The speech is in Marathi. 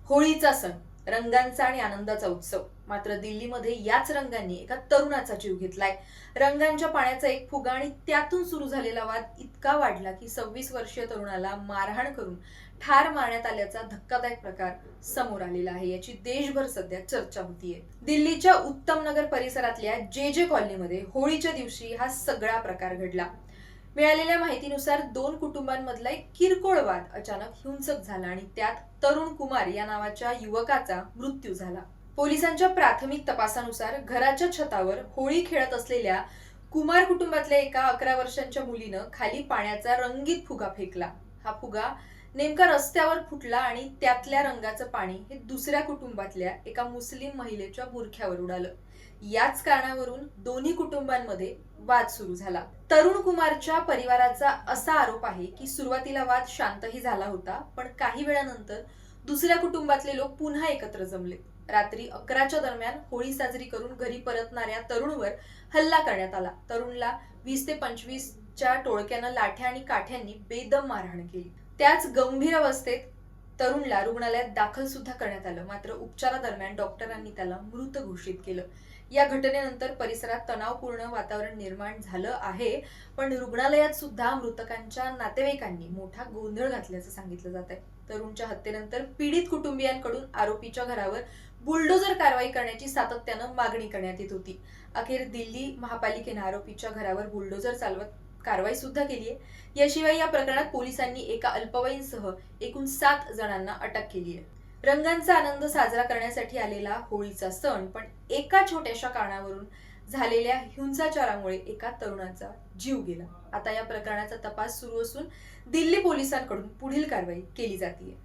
होळीचा सण, रंगांचा आणि आनंदाचा उत्सव. मात्र दिल्लीमध्ये याच रंगांनी एका तरुणाचा जीव घेतलाय. रंगांच्या पाण्याचा एक फुगा आणि त्यातून सुरू झालेला वाद इतका वाढला की 26 वर्षीय तरुणाला मारहाण करून ठार मारण्यात आल्याचा धक्कादायक प्रकार समोर आलेला आहे. याची देशभर सध्या चर्चा होतीये. दिल्लीच्या उत्तम नगर परिसरातल्या जे कॉलनीमध्ये होळीच्या दिवशी हा सगळा प्रकार घडला. मिळालेल्या माहितीनुसार दोन कुटुंबांमधला एक किरकोळ वाद अचानक हिंसक झाला आणि त्यात तरुण कुमार या नावाच्या युवकाचा मृत्यू झाला. पोलिसांच्या प्राथमिक तपासानुसार घराच्या छतावर होळी खेळत असलेल्या कुमार कुटुंबातल्या एका 11 वर्षांच्या मुलीनं खाली पाण्याचा रंगीत फुगा फेकला. हा फुगा नेमका रस्त्यावर फुटला आणि त्यातल्या रंगाचं पाणी हे दुसऱ्या कुटुंबातल्या एका मुस्लिम महिलेच्या बुरख्यावर उडालं. याच कारणावरून दोन्ही कुटुंबांमध्ये वाद सुरू झाला. तरुण कुमारच्या परिवाराचा असा आरोप आहे की सुरुवातीला वाद शांतही झाला होता, पण काही वेळानंतर दुसऱ्या कुटुंबातले लोक पुन्हा एकत्र जमले. रात्री 11च्या दरम्यान होळी साजरी करून घरी परतणाऱ्या तरुणवर हल्ला करण्यात आला. तरुणला 20 ते 25च्या टोळक्यानं लाठ्या आणि काठ्यांनी बेदम मारहाण केली. त्याच गंभीर अवस्थेत तरुणला रुग्णालयात दाखल सुद्धा करण्यात आलं. मात्र उपचारादरम्यान डॉक्टरांनी त्याला मृत घोषित केलं. या घटनेनंतर परिसरात तणावपूर्ण वातावरण निर्माण झालं आहे, पण रुग्णालयात सुद्धा मृतकांच्या नातेवाईकांनी मोठा गोंधळ घातल्याचं सांगितलं जात आहे. तरुणच्या हत्येनंतर पीडित कुटुंबियांकडून आरोपीच्या घरावर बुलडोजर कारवाई करण्याची सातत्यानं मागणी करण्यात येत होती. अखेर दिल्ली महापालिकेनं आरोपीच्या घरावर बुलडोजर चालवत कारवाई सुद्धा केली आहे. याशिवाय या प्रकरणात पोलिसांनी एका अल्पवयीनसह एकूण 7 जणांना अटक केली आहे. रंगांचा आनंद साजरा करण्यासाठी आलेला होळीचा सण, पण एका छोट्याशा कारणावरून झालेल्या हिंसाचारामुळे एका तरुणाचा जीव गेला. आता या प्रकरणाचा तपास सुरू असून दिल्ली पोलिसांकडून पुढील कारवाई केली जाते.